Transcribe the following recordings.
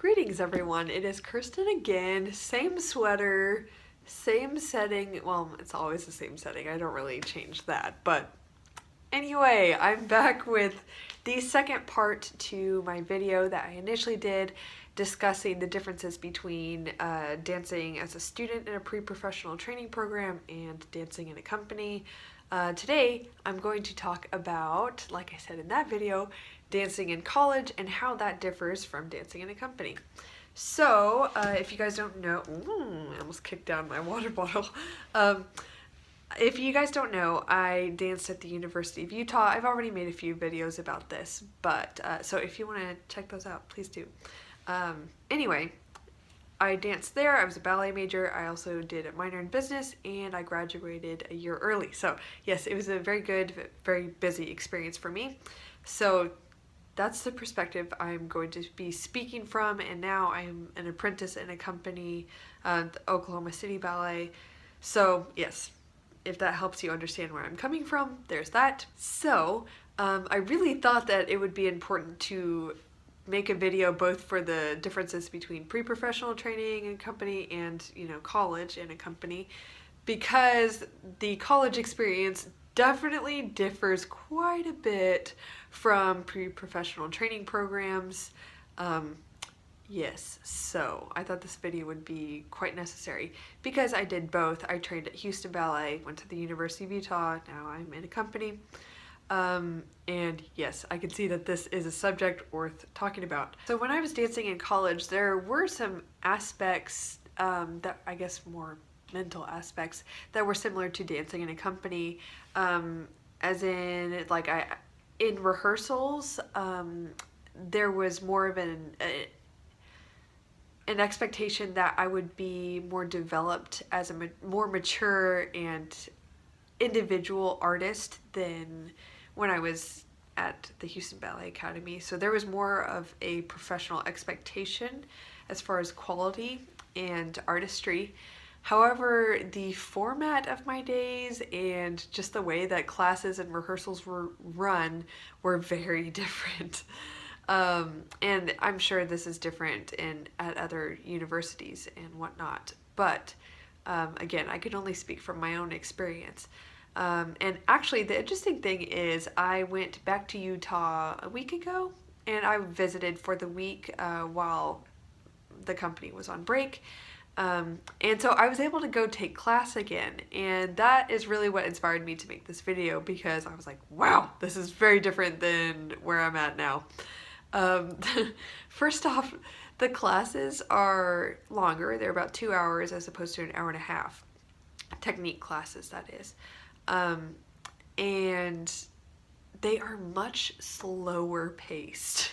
Greetings everyone, it is Kirsten again, same sweater, same setting, well it's always the same setting, I don't really change that, but anyway, I'm back with the second part to my video that I initially did discussing the differences between dancing as a student in a pre-professional training program and dancing in a company. Today I'm going to talk about, like I said in that video, dancing in college and how that differs from dancing in a company. So, if you guys don't know, I almost kicked down my water bottle. If you guys don't know, I danced at the University of Utah. I've already made a few videos about this, but so if you want to check those out, please do. Anyway, I danced there. I was a ballet major. I also did a minor in business, and I graduated a year early. So yes, it was a very good, very busy experience for me. So that's the perspective I'm going to be speaking from, and now I'm an apprentice in a company, the Oklahoma City Ballet. So yes, if that helps you understand where I'm coming from, there's that. So I really thought that it would be important to make a video both for the differences between pre-professional training in a company and, college in a company, because the college experience definitely differs quite a bit from pre-professional training programs. Yes, so I thought this video would be quite necessary because I did both. I trained at Houston Ballet, went to the University of Utah, now I'm in a company. And yes, I can see that this is a subject worth talking about. So when I was dancing in college, there were some aspects that I guess more mental aspects that were similar to dancing in a company, as in in rehearsals, there was more of an expectation that I would be more developed as a more mature and individual artist than when I was at the Houston Ballet Academy. So there was more of a professional expectation as far as quality and artistry. However, the format of my days and just the way that classes and rehearsals were run were very different. And I'm sure this is different at other universities and whatnot. But again, I could only speak from my own experience. And actually, the interesting thing is I went back to Utah a week ago, and I visited for the week while the company was on break. And so I was able to go take class again, and that is really what inspired me to make this video, because I was like, wow, this is very different than where I'm at now. First off, the classes are longer. They're about 2 hours as opposed to an hour and a half. Technique classes, that is. And they are much slower paced.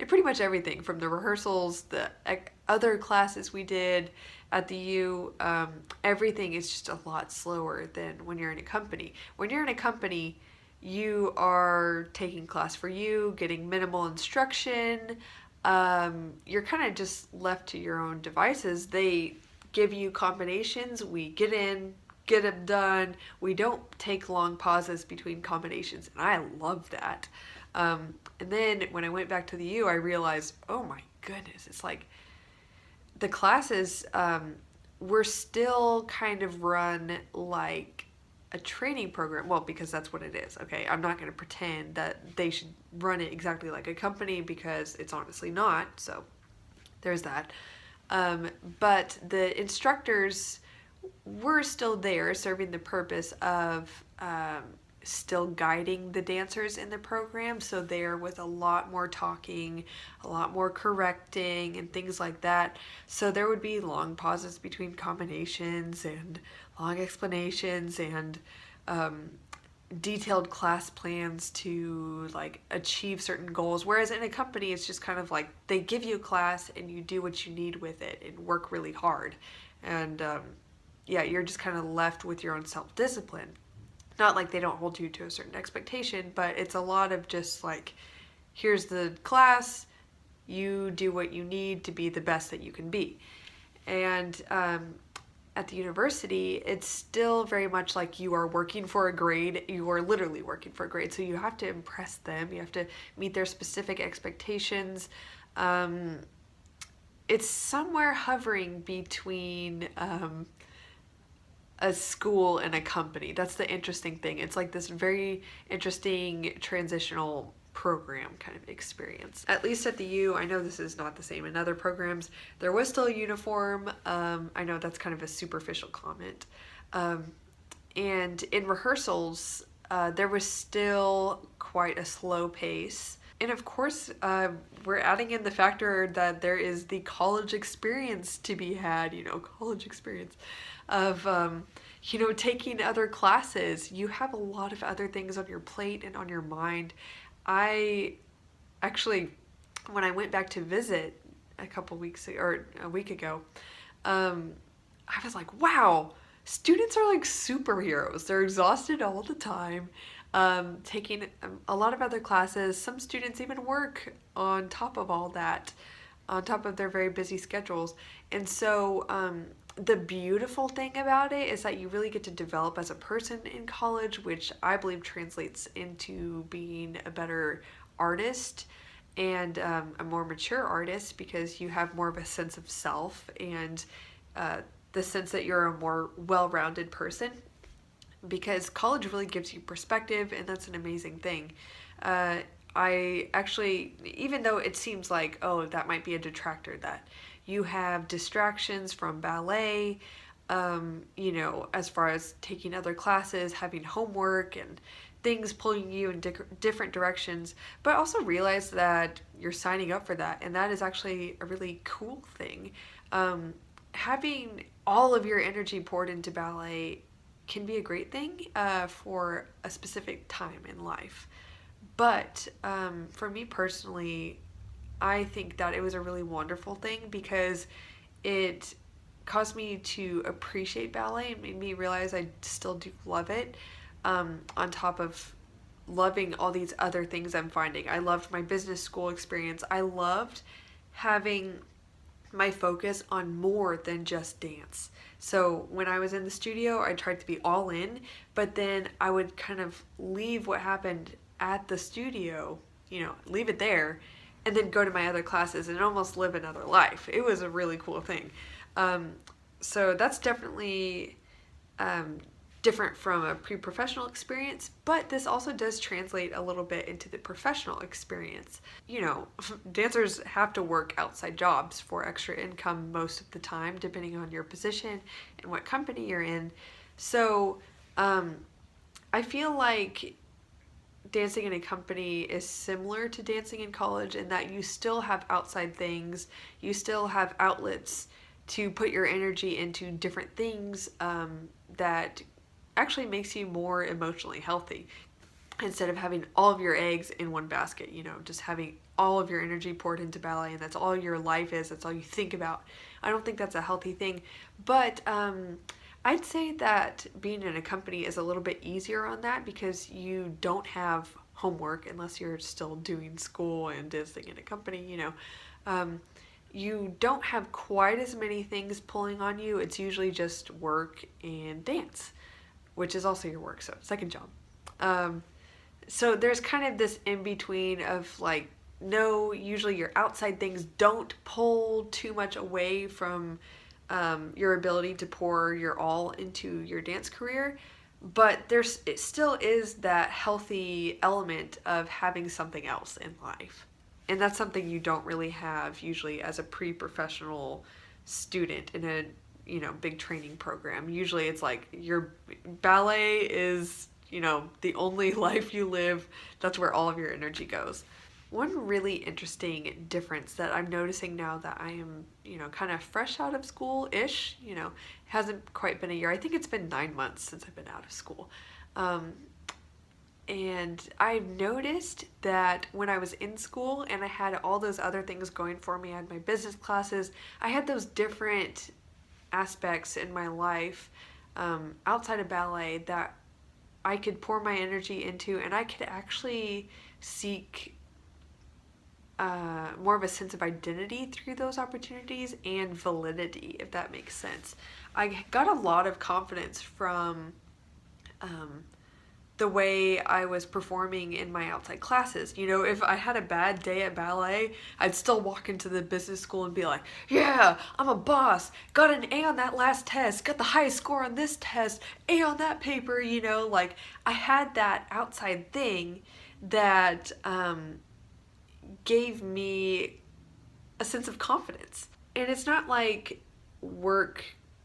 And pretty much everything from the rehearsals, the other classes we did at the U, everything is just a lot slower than when you're in a company. When you're in a company, you are taking class for you, getting minimal instruction. You're kind of just left to your own devices. They give you combinations. We get in, get them done. We don't take long pauses between combinations, and I love that. And then when I went back to the U, I realized, oh my goodness, it's like the classes were still kind of run like a training program. Well, because that's what it is, okay? I'm not going to pretend that they should run it exactly like a company, because it's honestly not, so there's that. But the instructors were still there serving the purpose of still guiding the dancers in the program, so there was a lot more talking, a lot more correcting and things like that. So there would be long pauses between combinations and long explanations and detailed class plans to achieve certain goals, whereas in a company it's just kind of like they give you a class and you do what you need with it and work really hard, and yeah, you're just kind of left with your own self-discipline. Not like they don't hold you to a certain expectation, but it's a lot of just like, here's the class, you do what you need to be the best that you can be. And at the university, it's still very much like you are working for a grade. You are literally working for a grade, so you have to impress them. You have to meet their specific expectations. it's somewhere hovering between a school and a company. That's the interesting thing. It's like this very interesting transitional program kind of experience. At least at the U, I know this is not the same in other programs. There was still a uniform. I know that's kind of a superficial comment. And in rehearsals, there was still quite a slow pace. And of course, we're adding in the factor that there is the college experience to be had, college experience of, taking other classes. You have a lot of other things on your plate and on your mind. I actually, when I went back to visit a couple weeks ago, or a week ago, I was like, wow, students are like superheroes. They're exhausted all the time, taking a lot of other classes. Some students even work on top of all that, on top of their very busy schedules. And so the beautiful thing about it is that you really get to develop as a person in college, which I believe translates into being a better artist and a more mature artist, because you have more of a sense of self and the sense that you're a more well-rounded person, because college really gives you perspective, and that's an amazing thing. I actually, even though it seems like, oh, that might be a detractor, that you have distractions from ballet, as far as taking other classes, having homework, and things pulling you in different directions, but also realize that you're signing up for that, and that is actually a really cool thing. Having all of your energy poured into ballet can be a great thing for a specific time in life. But for me personally, I think that it was a really wonderful thing, because it caused me to appreciate ballet and made me realize I still do love it, on top of loving all these other things I'm finding. I loved my business school experience. I loved having my focus on more than just dance. So when I was in the studio, I tried to be all in, but then I would kind of leave what happened at the studio, leave it there, and then go to my other classes and almost live another life. It was a really cool thing. So that's definitely different from a pre-professional experience, but this also does translate a little bit into the professional experience. Dancers have to work outside jobs for extra income most of the time, depending on your position and what company you're in. So I feel like dancing in a company is similar to dancing in college, in that you still have outside things, you still have outlets to put your energy into different things that actually makes you more emotionally healthy, instead of having all of your eggs in one basket, just having all of your energy poured into ballet and that's all your life is, that's all you think about. I don't think that's a healthy thing. But I'd say that being in a company is a little bit easier on that, because you don't have homework unless you're still doing school and dancing in a company, you don't have quite as many things pulling on you. It's usually just work and dance, which is also your work, so second job. So there's kind of this in between of like, no, usually your outside things don't pull too much away from your ability to pour your all into your dance career, but it still is that healthy element of having something else in life. And that's something you don't really have usually as a pre-professional student in a big training program. Usually it's like your ballet is, the only life you live. That's where all of your energy goes. One really interesting difference that I'm noticing now that I am, kind of fresh out of school-ish, hasn't quite been a year. I think it's been 9 months since I've been out of school. And I've noticed that when I was in school and I had all those other things going for me, I had my business classes, I had those different aspects in my life outside of ballet that I could pour my energy into, and I could actually seek more of a sense of identity through those opportunities and validity, if that makes sense. I got a lot of confidence from the way I was performing in my outside classes. You know, if I had a bad day at ballet, I'd still walk into the business school and be like, yeah, I'm a boss, got an A on that last test, got the highest score on this test, A on that paper, you know, like I had that outside thing that gave me a sense of confidence. And it's not like work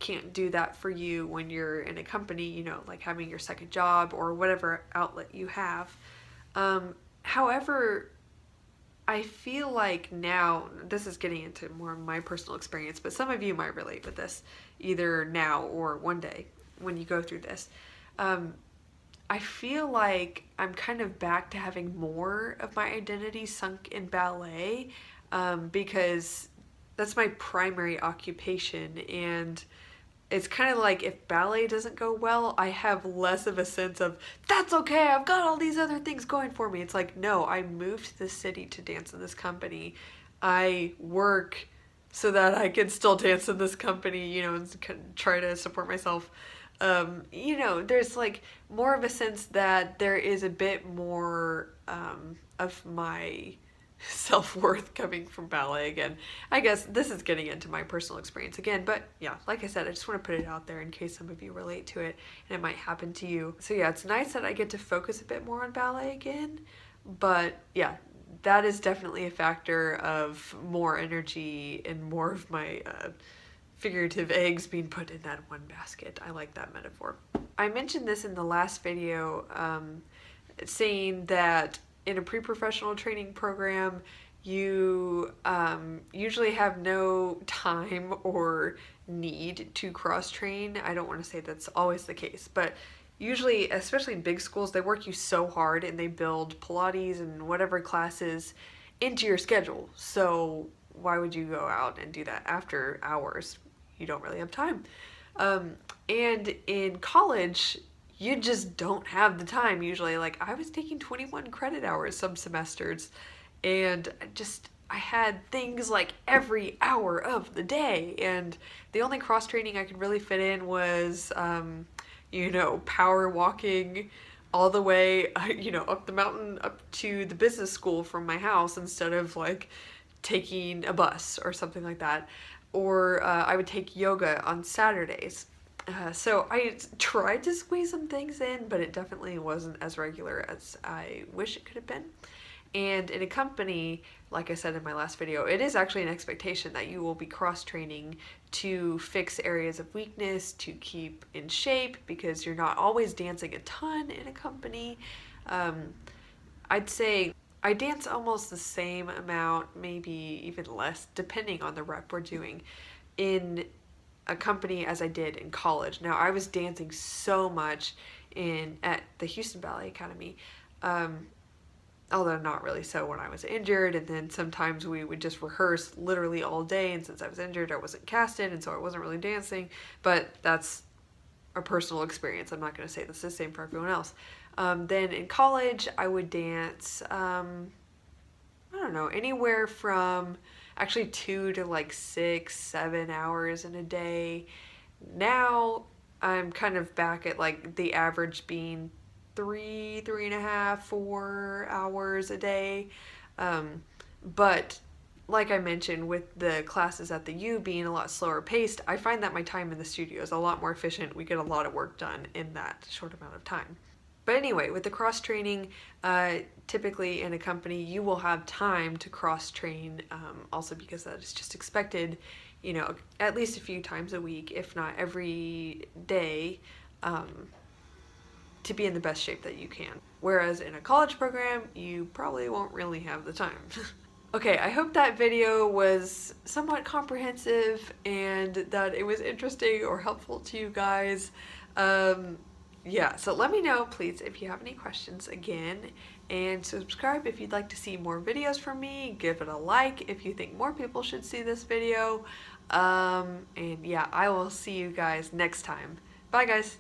can't do that for you when you're in a company, you know, like having your second job or whatever outlet you have. However, I feel like now, this is getting into more of my personal experience, but some of you might relate with this either now or one day when you go through this. I feel like I'm kind of back to having more of my identity sunk in ballet because that's my primary occupation, and it's kind of like if ballet doesn't go well, I have less of a sense of, that's okay, I've got all these other things going for me. It's like, no, I moved to this city to dance in this company. I work so that I can still dance in this company, you know, and try to support myself. You know, there's like more of a sense that there is a bit more of my self-worth coming from ballet again. I guess this is getting into my personal experience again, but yeah, like I said, I just want to put it out there in case some of you relate to it and it might happen to you. So yeah, it's nice that I get to focus a bit more on ballet again, but yeah, that is definitely a factor of more energy and more of my figurative eggs being put in that one basket. I like that metaphor. I mentioned this in the last video, saying that in a pre-professional training program, you usually have no time or need to cross-train. I don't want to say that's always the case, but usually, especially in big schools, they work you so hard and they build Pilates and whatever classes into your schedule. So why would you go out and do that after hours? You don't really have time. And in college, you just don't have the time usually. Like I was taking 21 credit hours some semesters, and I had things like every hour of the day, and the only cross training I could really fit in was you know, power walking all the way you know, up the mountain up to the business school from my house instead of like taking a bus or something like that. Or I would take yoga on Saturdays. So I tried to squeeze some things in, but it definitely wasn't as regular as I wish it could have been. And in a company, like I said in my last video, it is actually an expectation that you will be cross-training to fix areas of weakness, to keep in shape, because you're not always dancing a ton in a company. I'd say I dance almost the same amount, maybe even less, depending on the rep we're doing, in a company as I did in college. Now, I was dancing so much at the Houston Ballet Academy, although not really so when I was injured, and then sometimes we would just rehearse literally all day, and since I was injured, I wasn't casted, and so I wasn't really dancing, but that's a personal experience. I'm not going to say this is the same for everyone else. Then in college, I would dance, I don't know, anywhere from actually 2 to like 6, 7 hours in a day. Now I'm kind of back at like the average being 3.5, 4 hours a day. But like I mentioned, with the classes at the U being a lot slower paced, I find that my time in the studio is a lot more efficient. We get a lot of work done in that short amount of time. But anyway, with the cross training, typically in a company, you will have time to cross train, also because that is just expected, you know, at least a few times a week, if not every day, to be in the best shape that you can. Whereas in a college program, you probably won't really have the time. Okay, I hope that video was somewhat comprehensive and that it was interesting or helpful to you guys. Yeah, so let me know, please, if you have any questions again, and subscribe if you'd like to see more videos from me. Give it a like if you think more people should see this video. And yeah, I will see you guys next time. Bye, guys.